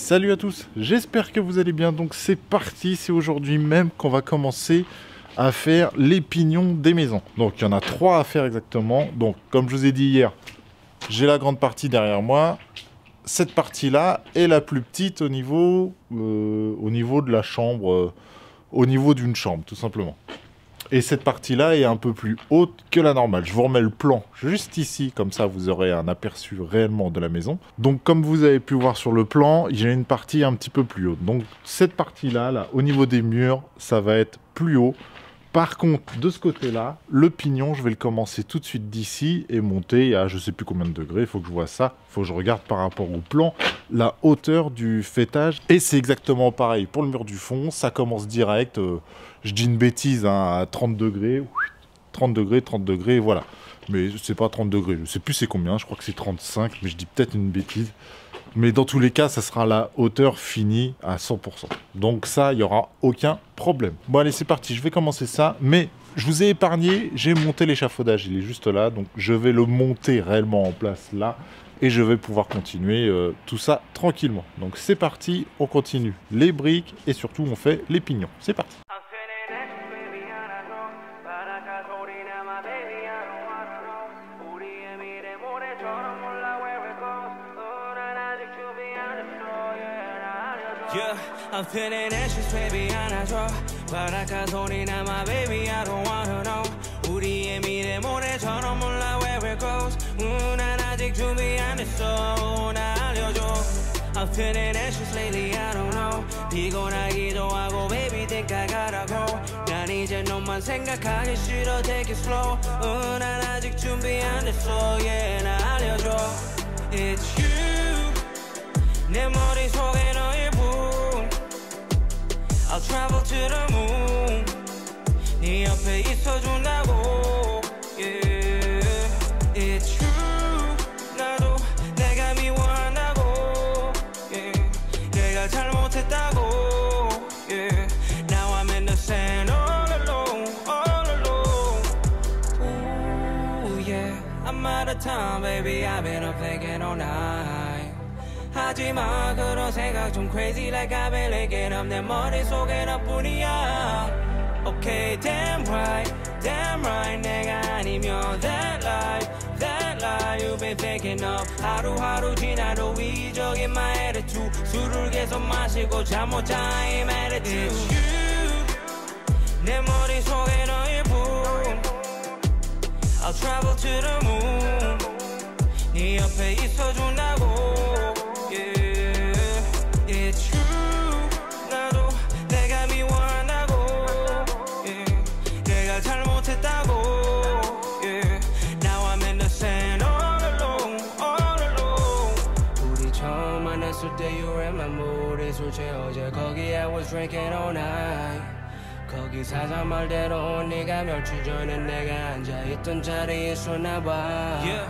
Salut à tous, j'espère que vous allez bien. Donc c'est parti, c'est aujourd'hui même qu'on va commencer à faire les pignons des maisons. Donc il y en a 3 à faire exactement. Donc comme je vous ai dit hier, j'ai la grande partie derrière moi. Cette partie-là est la plus petite au niveau de la chambre, au niveau d'une chambre tout simplement. Et cette partie-là est un peu plus haute que la normale. Je vous remets le plan juste ici, comme ça vous aurez un aperçu réellement de la maison. Donc comme vous avez pu voir sur le plan, j'ai une partie un petit peu plus haute. Donc cette partie-là, là, au niveau des murs, ça va être plus haut. Par contre, de ce côté-là, le pignon, je vais le commencer tout de suite d'ici et monter à je sais plus combien de degrés. Il faut que je vois ça. Il faut que je regarde par rapport au plan la hauteur du faîtage. Et c'est exactement pareil pour le mur du fond. Ça commence direct. Je dis une bêtise hein, à 30 degrés. 30 degrés, voilà. Mais c'est pas 30 degrés. Je sais plus c'est combien. Je crois que c'est 35. Mais je dis peut-être une bêtise. Mais dans tous les cas, ça sera la hauteur finie à 100%. Donc ça, il n'y aura aucun problème. Bon allez, c'est parti, je vais commencer ça. Mais je vous ai épargné, j'ai monté l'échafaudage, il est juste là. Donc je vais le monter réellement en place là. Et je vais pouvoir continuer tout ça tranquillement. Donc c'est parti, on continue les briques et surtout on fait les pignons. C'est parti. Yeah, I'm feeling anxious, baby, 안아줘. 바라카 소리나, my baby, I don't wanna know. 우리의 미래 모래처럼 몰라 where it goes. 난 아직 준비 안 됐어, 나 알려줘. I'm feeling anxious lately, I don't know. 피곤하기도 하고, baby, think I gotta go. 난 이제 너만 생각하기 싫어, take it slow. 난 아직 준비 안 됐어, yeah, 나 알려줘. It's you, 내 머릿속에 너의 I'll travel to the moon. 네 옆에 있어준다고. Yeah, it's true. 나도 내가 미워한다고. Yeah, 내가 잘못했다고. Yeah, now I'm in the sand all alone, all alone. Ooh, yeah, I'm out of time, baby. I've been up thinking all night. 하지마 그런 생각 좀 crazy like I've been licking up 내 머릿속에 너뿐이야. Okay, damn right 내가 아니면 that lie you've been thinking of. 하루하루 지나도 이적인 my attitude. 술을 계속 마시고 잠 못 자 I'm attitude. It's you 내 머릿속에 너의 분 I'll travel to the moon. 네 옆에 있어준다고. Day you were in my mood. 술 채워져 거기 I was drinking all night. 거기 사장 말대로 네가 며칠 전에 내가 앉아있던 자리에 있었나봐. Yeah,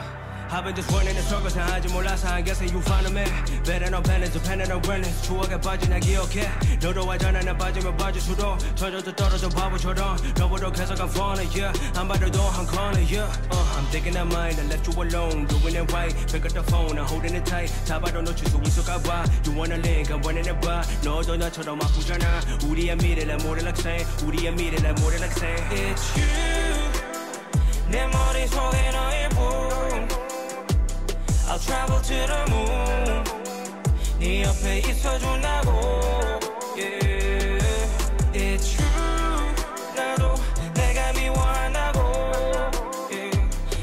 I've been just running in circles 난 아직 몰라서 I guess you find me. Better no balance, depending on wellness. 추억에 빠진 나 기억해. 너도 알잖아 나 빠지면 빠질수록 터져도 떨어져 바보처럼. 너보다 계속 I'm funny, yeah. 안 받아도 한 corner, yeah. I'm thinking I might have left you alone. Doing it right, pick up the phone, I'm holding it tight. 잡아도 놓칠 수 있을까봐. You wanna link, I'm running it by. 너도 나처럼 아프잖아. 우리의 미래를 모래락새. 우리의 미래를 모래락새. It's you 내 머릿속에 너의 분 I'll travel to the moon. 네 옆에 있어준다고. Yeah, it's true. 나도 내가 미워한다고. Yeah,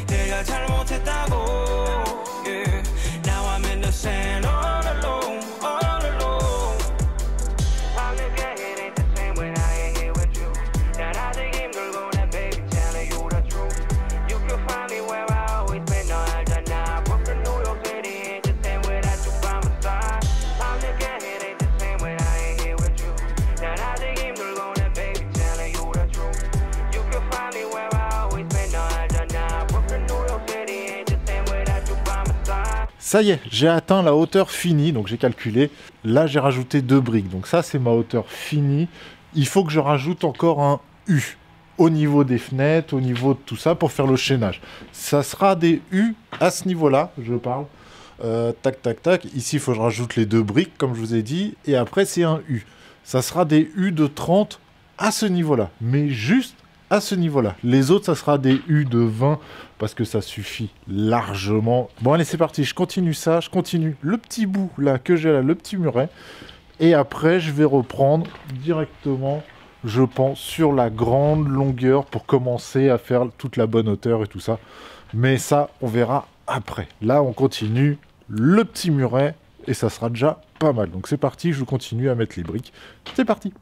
내가 잘못했다고. Yeah, now I'm in the sand all alone, all alone. 방금 it ain't the same when I ain't here with you. 난 아직 힘들고 내 baby telling you the truth. You can find me where I always been. 너 알잖아. Ça y est, j'ai atteint la hauteur finie, donc j'ai calculé. Là, j'ai rajouté 2 briques, donc ça, c'est ma hauteur finie. Il faut que je rajoute encore un U au niveau des fenêtres, au niveau de tout ça, pour faire le chaînage. Ça sera des U à ce niveau-là, je parle. Tac, tac, tac. Ici, il faut que je rajoute les 2 briques, comme je vous ai dit. Et après, c'est un U. Ça sera des U de 30 à ce niveau-là. Mais juste à ce niveau-là. Les autres, ça sera des U de 20 parce que ça suffit largement. Bon, allez, c'est parti. Je continue ça. Je continue le petit bout là que j'ai là, le petit muret. Et après, je vais reprendre directement, je pense, sur la grande longueur pour commencer à faire toute la bonne hauteur et tout ça. Mais ça, on verra après. Là, on continue le petit muret et ça sera déjà pas mal. Donc c'est parti, je continue à mettre les briques. C'est parti!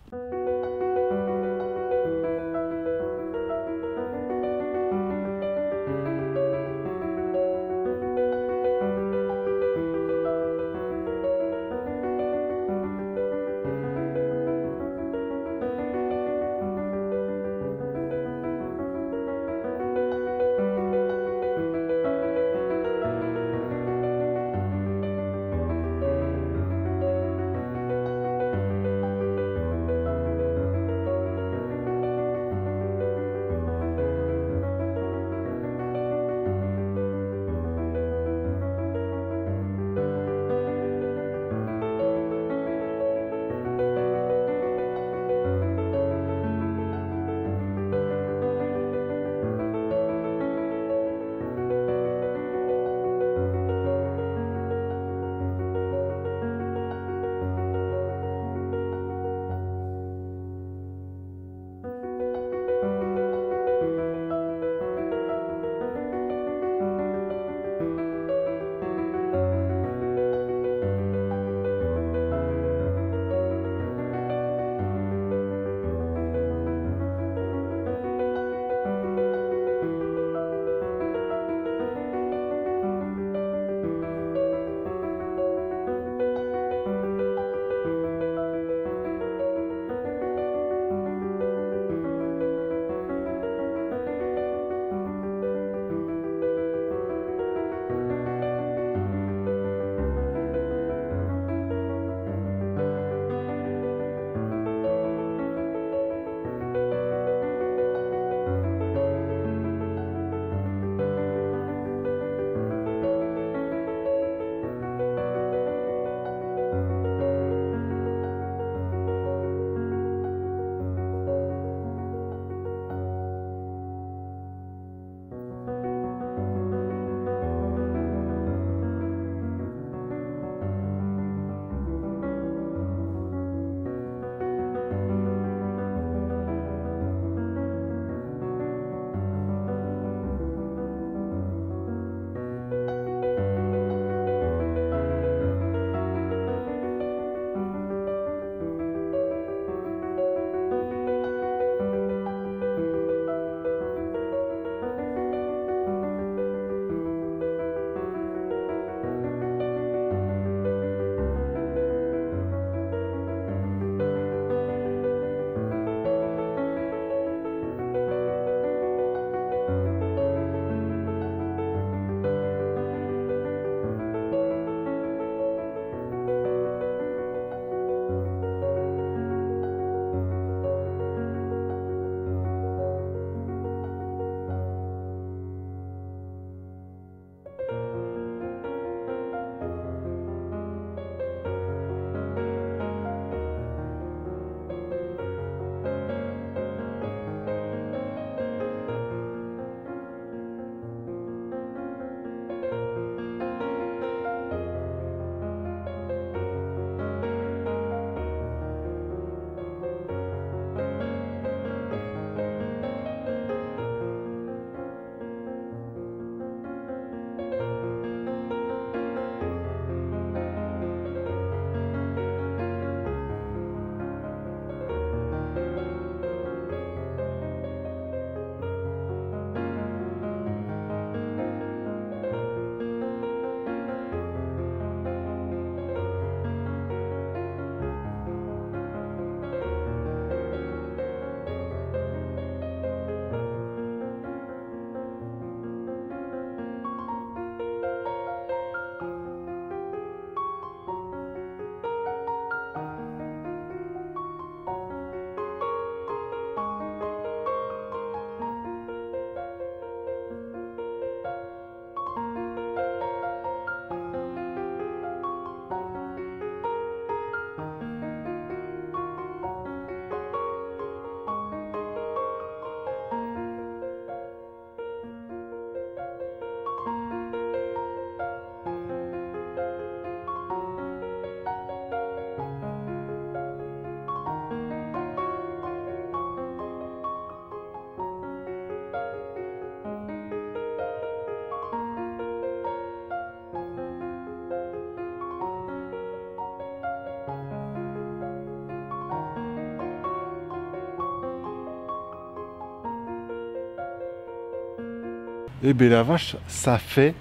Eh ben la vache, ça fait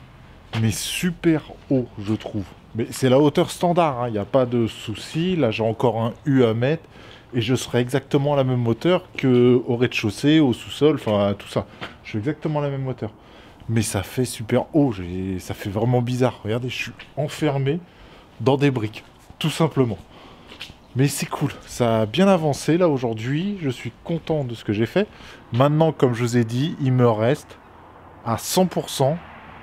mais super haut, je trouve. Mais c'est la hauteur standard, il n'y a pas de souci. Là, j'ai encore un U à mettre et je serai exactement à la même hauteur qu'au rez-de-chaussée, au sous-sol, enfin tout ça. Je suis exactement à la même hauteur. Mais ça fait super haut, ça fait vraiment bizarre. Regardez, je suis enfermé dans des briques, tout simplement. Mais c'est cool, ça a bien avancé là aujourd'hui, je suis content de ce que j'ai fait. Maintenant, comme je vous ai dit, il me reste à 100%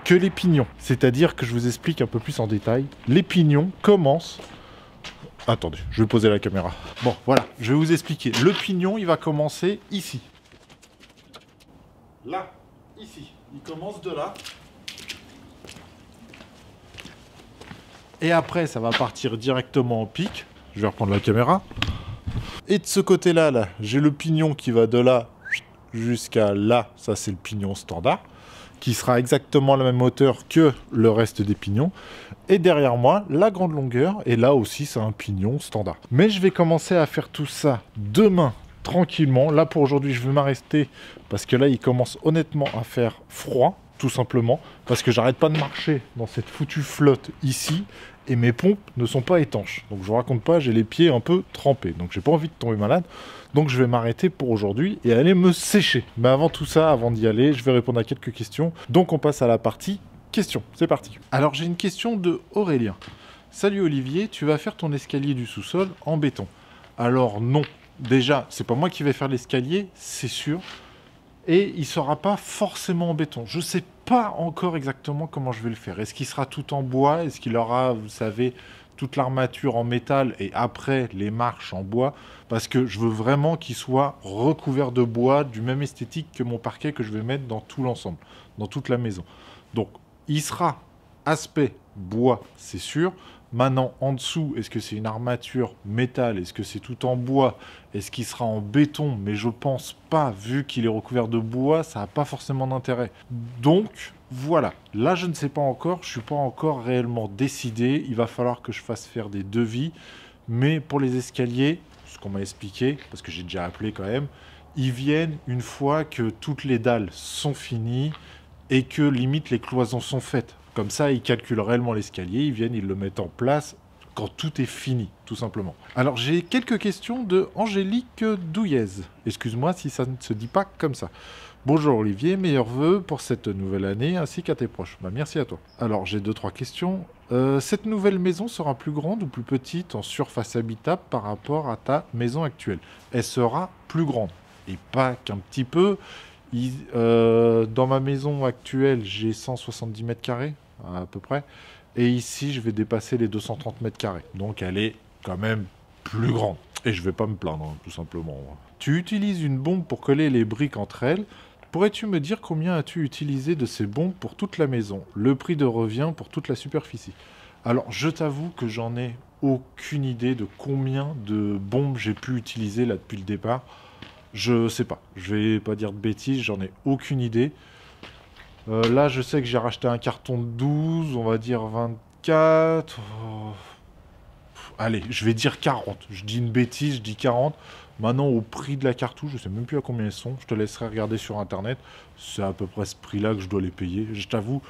que les pignons. C'est-à-dire que je vous explique un peu plus en détail. Les pignons commencent... Attendez, je vais poser la caméra. Bon, voilà, je vais vous expliquer. Le pignon, il va commencer ici. Là, ici. Il commence de là. Et après, ça va partir directement en pic. Je vais reprendre la caméra. Et de ce côté-là, là, j'ai le pignon qui va de là jusqu'à là. Ça, c'est le pignon standard, qui sera exactement à la même hauteur que le reste des pignons. Et derrière moi, la grande longueur. Et là aussi, c'est un pignon standard. Mais je vais commencer à faire tout ça demain, tranquillement. Là, pour aujourd'hui, je vais m'arrêter parce que là, il commence honnêtement à faire froid, tout simplement. Parce que j'arrête pas de marcher dans cette foutue flotte ici. Et mes pompes ne sont pas étanches. Donc je vous raconte pas, j'ai les pieds un peu trempés. Donc j'ai pas envie de tomber malade. Donc je vais m'arrêter pour aujourd'hui et aller me sécher. Mais avant tout ça, avant d'y aller, je vais répondre à quelques questions. Donc on passe à la partie questions. C'est parti. Alors j'ai une question de Aurélien. Salut Olivier, tu vas faire ton escalier du sous-sol en béton. Alors non. Déjà, c'est pas moi qui vais faire l'escalier, c'est sûr. Et il sera pas forcément en béton. Je sais pas encore exactement comment je vais le faire. Est-ce qu'il sera tout en bois? Est-ce qu'il aura, vous savez, toute l'armature en métal et après les marches en bois? Parce que je veux vraiment qu'il soit recouvert de bois, du même esthétique que mon parquet que je vais mettre dans tout l'ensemble, dans toute la maison. Donc, il sera aspect bois, c'est sûr. Maintenant, en dessous, est-ce que c'est une armature métal? Est-ce que c'est tout en bois? Est-ce qu'il sera en béton? Mais je pense pas, vu qu'il est recouvert de bois, ça n'a pas forcément d'intérêt. Donc, voilà. Là, je ne sais pas encore, je suis pas encore réellement décidé. Il va falloir que je fasse faire des devis. Mais pour les escaliers, ce qu'on m'a expliqué, parce que j'ai déjà appelé quand même, ils viennent une fois que toutes les dalles sont finies et que limite les cloisons sont faites. Comme ça, ils calculent réellement l'escalier, ils viennent, ils le mettent en place quand tout est fini, tout simplement. Alors, j'ai quelques questions de Angélique Douillez. Excuse-moi si ça ne se dit pas comme ça. Bonjour Olivier, meilleurs vœux pour cette nouvelle année ainsi qu'à tes proches. Bah, merci à toi. Alors, j'ai 2-3 questions. Cette nouvelle maison sera plus grande ou plus petite en surface habitable par rapport à ta maison actuelle? Elle sera plus grande. Et pas qu'un petit peu. Dans ma maison actuelle, j'ai 170 mètres carrés, à peu près. Et ici, je vais dépasser les 230 mètres carrés. Donc, elle est quand même plus grande. Et je vais pas me plaindre, hein, tout simplement. Tu utilises une bombe pour coller les briques entre elles. Pourrais-tu me dire combien as-tu utilisé de ces bombes pour toute la maison? Le prix de revient pour toute la superficie. Alors, je t'avoue que j'en ai aucune idée de combien de bombes j'ai pu utiliser là depuis le départ. Je sais pas, je vais pas dire de bêtises, j'en ai aucune idée. Là, je sais que j'ai racheté un carton de 12, on va dire 24. Allez, je vais dire 40. Je dis une bêtise, je dis 40. Maintenant, au prix de la cartouche, je sais même plus à combien elles sont. Je te laisserai regarder sur Internet. C'est à peu près ce prix-là que je dois les payer. Je t'avoue,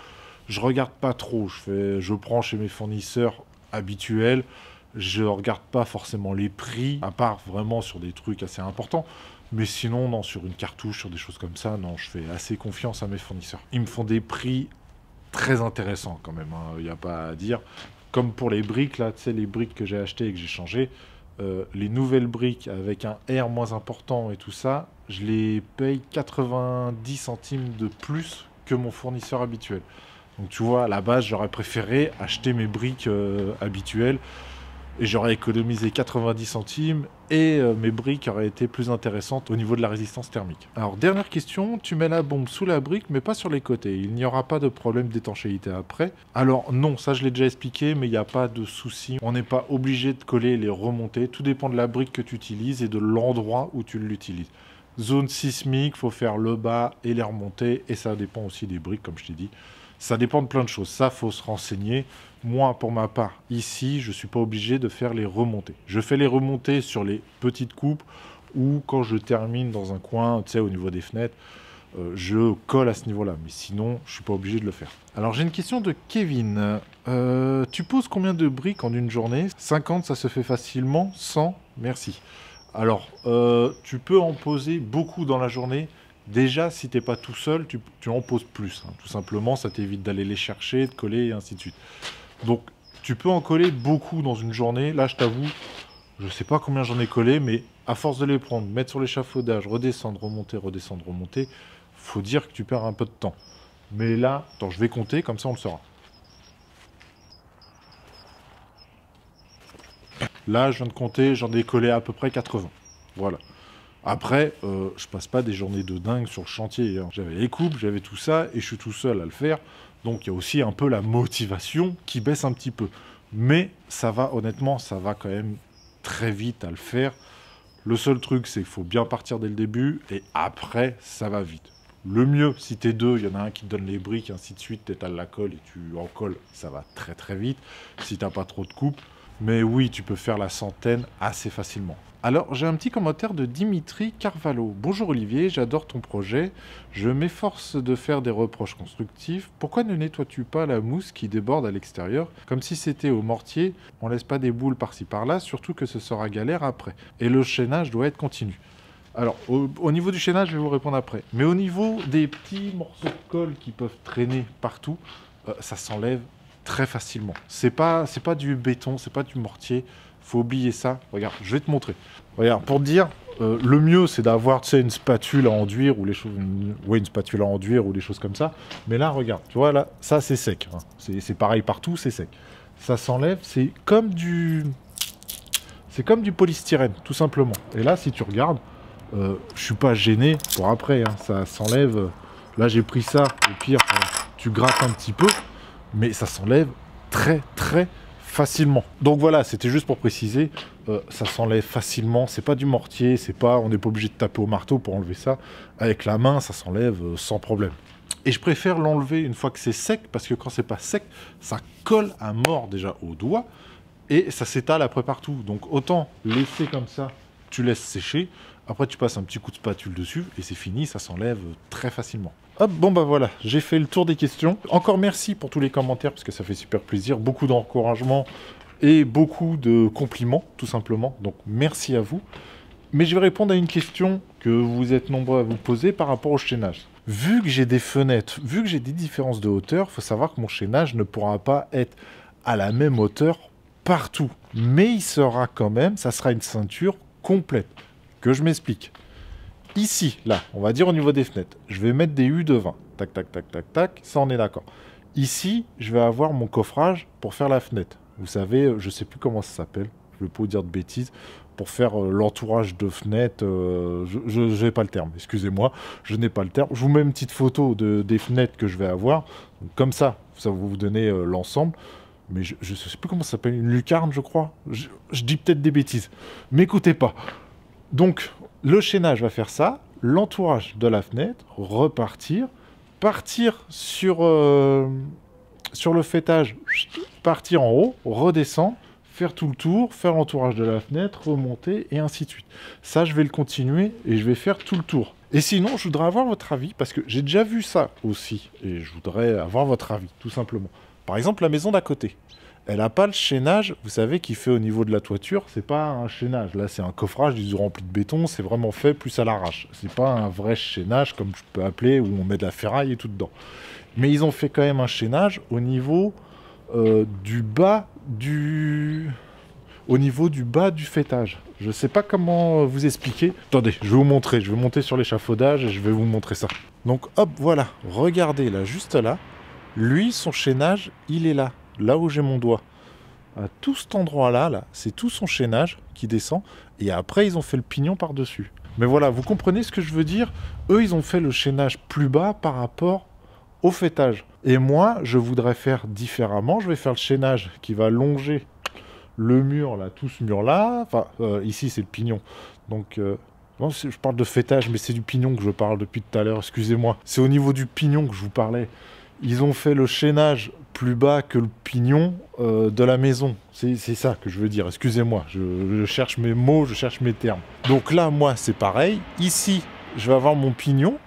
je regarde pas trop. Je prends chez mes fournisseurs habituels. Je regarde pas forcément les prix, à part vraiment sur des trucs assez importants. Mais sinon, non, sur une cartouche, sur des choses comme ça, non, je fais assez confiance à mes fournisseurs. Ils me font des prix très intéressants quand même, il n'y a pas à dire. Comme pour les briques, là, tu sais, les briques que j'ai achetées et que j'ai changées, les nouvelles briques avec un R moins important et tout ça, je les paye 90 centimes de plus que mon fournisseur habituel. Donc tu vois, à la base, j'aurais préféré acheter mes briques habituelles et j'aurais économisé 90 centimes et mes briques auraient été plus intéressantes au niveau de la résistance thermique. Alors, dernière question, tu mets la bombe sous la brique mais pas sur les côtés. Il n'y aura pas de problème d'étanchéité après? Alors non, ça je l'ai déjà expliqué, mais il n'y a pas de souci. On n'est pas obligé de coller et les remonter. Tout dépend de la brique que tu utilises et de l'endroit où tu l'utilises. Zone sismique, il faut faire le bas et les remonter et ça dépend aussi des briques comme je t'ai dit. Ça dépend de plein de choses, ça faut se renseigner. Moi, pour ma part, ici, je ne suis pas obligé de faire les remontées. Je fais les remontées sur les petites coupes ou quand je termine dans un coin, tu sais, au niveau des fenêtres. je colle à ce niveau-là. Mais sinon, je suis pas obligé de le faire. Alors, j'ai une question de Kevin. Tu poses combien de briques en une journée? 50, ça se fait facilement. 100, merci. Alors, tu peux en poser beaucoup dans la journée. Déjà, si tu n'es pas tout seul, tu en poses plus. Hein. Tout simplement, ça t'évite d'aller les chercher, de coller, et ainsi de suite. Donc, tu peux en coller beaucoup dans une journée. Là, je t'avoue, je ne sais pas combien j'en ai collé, mais à force de les prendre, mettre sur l'échafaudage, redescendre, remonter, faut dire que tu perds un peu de temps. Mais là, attends, je vais compter, comme ça on le saura. Là, je viens de compter, j'en ai collé à peu près 80. Voilà. Après, je passe pas des journées de dingue sur le chantier. Hein. J'avais les coupes, j'avais tout ça, et je suis tout seul à le faire. Donc il y a aussi un peu la motivation qui baisse un petit peu. Mais ça va, honnêtement, ça va quand même très vite à le faire. Le seul truc, c'est qu'il faut bien partir dès le début, et après, ça va vite. Le mieux, si t'es deux, il y en a un qui te donne les briques, ainsi de suite, t'étales la colle et tu en colles, ça va très très vite, si t'as pas trop de coupe. Mais oui, tu peux faire la centaine assez facilement. Alors, j'ai un petit commentaire de Dimitri Carvalho. Bonjour Olivier, j'adore ton projet. Je m'efforce de faire des reproches constructifs. Pourquoi ne nettoies-tu pas la mousse qui déborde à l'extérieur? Comme si c'était au mortier, on laisse pas des boules par-ci par-là, surtout que ce sera galère après. Et le chaînage doit être continu. Alors, au niveau du chaînage, je vais vous répondre après. Mais au niveau des petits morceaux de colle qui peuvent traîner partout, ça s'enlève très facilement. C'est pas du béton, c'est pas du mortier. Faut oublier ça. Regarde, je vais te montrer. Regarde, pour te dire, le mieux, c'est d'avoir, tu sais, une spatule à enduire ou les choses, une spatule à enduire ou des choses comme ça. Mais là, regarde, tu vois là, ça c'est sec. Hein. C'est pareil partout, c'est sec. Ça s'enlève, c'est comme du polystyrène, tout simplement. Et là, si tu regardes, je suis pas gêné pour après. Hein. Ça s'enlève. Là, j'ai pris ça. Au pire, tu grattes un petit peu, mais ça s'enlève très très facilement. Donc voilà, c'était juste pour préciser, ça s'enlève facilement, c'est pas du mortier, on n'est pas obligé de taper au marteau pour enlever ça. Avec la main, ça s'enlève sans problème. Et je préfère l'enlever une fois que c'est sec, parce que quand c'est pas sec, ça colle à mort déjà au doigt, et ça s'étale après partout. Donc autant laisser comme ça, tu laisses sécher, après tu passes un petit coup de spatule dessus, et c'est fini, ça s'enlève très facilement. Hop, bon bah voilà, j'ai fait le tour des questions. Encore merci pour tous les commentaires, parce que ça fait super plaisir. Beaucoup d'encouragement et beaucoup de compliments, tout simplement. Donc merci à vous. Mais je vais répondre à une question que vous êtes nombreux à vous poser par rapport au chaînage. Vu que j'ai des fenêtres, vu que j'ai des différences de hauteur, il faut savoir que mon chaînage ne pourra pas être à la même hauteur partout. Mais il sera quand même, ça sera une ceinture complète. Que je m'explique. Ici, là, on va dire au niveau des fenêtres, je vais mettre des U de 20. Tac, tac, tac, tac, tac, ça on est d'accord. Ici, je vais avoir mon coffrage pour faire la fenêtre. Vous savez, je sais plus comment ça s'appelle, je ne vais pas vous dire de bêtises, pour faire l'entourage de fenêtre, je n'ai pas le terme, excusez-moi, je n'ai pas le terme. Je vous mets une petite photo des fenêtres que je vais avoir, donc, comme ça va vous donner l'ensemble. Mais je ne sais plus comment ça s'appelle, une lucarne, je crois. Je dis peut-être des bêtises, m'écoutez pas. Donc, le chaînage va faire ça, l'entourage de la fenêtre, repartir, partir sur le fêtage, partir en haut, redescendre, faire tout le tour, faire l'entourage de la fenêtre, remonter, et ainsi de suite. Ça, je vais le continuer et je vais faire tout le tour. Et sinon, je voudrais avoir votre avis, parce que j'ai déjà vu ça aussi, et je voudrais avoir votre avis, tout simplement. Par exemple, la maison d'à côté. Elle n'a pas le chaînage, vous savez, qui fait au niveau de la toiture. C'est pas un chaînage. Là, c'est un coffrage, ils ont rempli de béton. C'est vraiment fait plus à l'arrache. C'est pas un vrai chaînage, comme je peux appeler, où on met de la ferraille et tout dedans. Mais ils ont fait quand même un chaînage au niveau du bas du fêtage. Je sais pas comment vous expliquer. Attendez, je vais vous montrer. Je vais monter sur l'échafaudage et je vais vous montrer ça. Donc, hop, voilà. Regardez, là, juste là. Lui, son chaînage, il est là. Là où j'ai mon doigt. À tout cet endroit-là, là, c'est tout son chaînage qui descend. Et après, ils ont fait le pignon par-dessus. Mais voilà, vous comprenez ce que je veux dire? Eux, ils ont fait le chaînage plus bas par rapport au fêtage. Et moi, je voudrais faire différemment. Je vais faire le chaînage qui va longer le mur, là, tout ce mur-là. Enfin, ici, c'est le pignon. Donc, non, je parle de fêtage, mais c'est du pignon que je parle depuis tout à l'heure. Excusez-moi. C'est au niveau du pignon que je vous parlais. Ils ont fait le chaînage plus bas que le pignon de la maison. C'est ça que je veux dire. Excusez-moi, je cherche mes mots, je cherche mes termes. Donc là, moi, c'est pareil. Ici, je vais avoir mon pignon.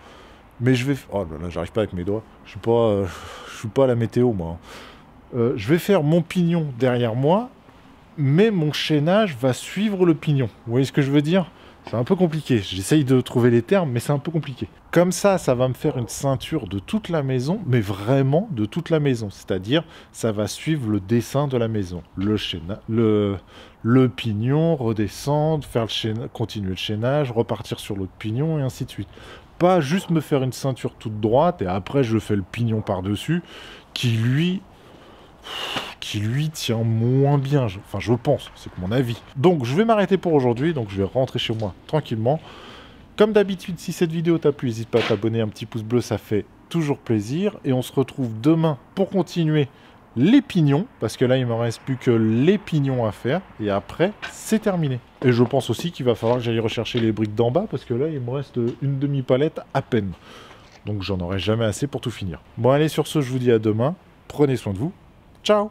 Mais je vais... Oh là là, j'arrive pas avec mes doigts. Je suis pas à la météo, moi. Je vais faire mon pignon derrière moi, mais mon chaînage va suivre le pignon. Vous voyez ce que je veux dire? C'est un peu compliqué. J'essaye de trouver les termes, mais c'est un peu compliqué. Comme ça va me faire une ceinture de toute la maison, mais vraiment de toute la maison. C'est-à-dire, ça va suivre le dessin de la maison. Le pignon, redescendre, faire continuer le chaînage, repartir sur l'autre pignon, et ainsi de suite. Pas juste me faire une ceinture toute droite, et après je fais le pignon par-dessus, qui lui tient moins bien, enfin je pense, c'est mon avis. Donc je vais m'arrêter pour aujourd'hui, donc je vais rentrer chez moi tranquillement. Comme d'habitude, si cette vidéo t'a plu, n'hésite pas à t'abonner, un petit pouce bleu, ça fait toujours plaisir. Et on se retrouve demain pour continuer les pignons, parce que là il ne me reste plus que les pignons à faire, et après c'est terminé. Et je pense aussi qu'il va falloir que j'aille rechercher les briques d'en bas, parce que là il me reste une demi-palette à peine. Donc j'en aurai jamais assez pour tout finir. Bon allez, sur ce, je vous dis à demain, prenez soin de vous, ciao!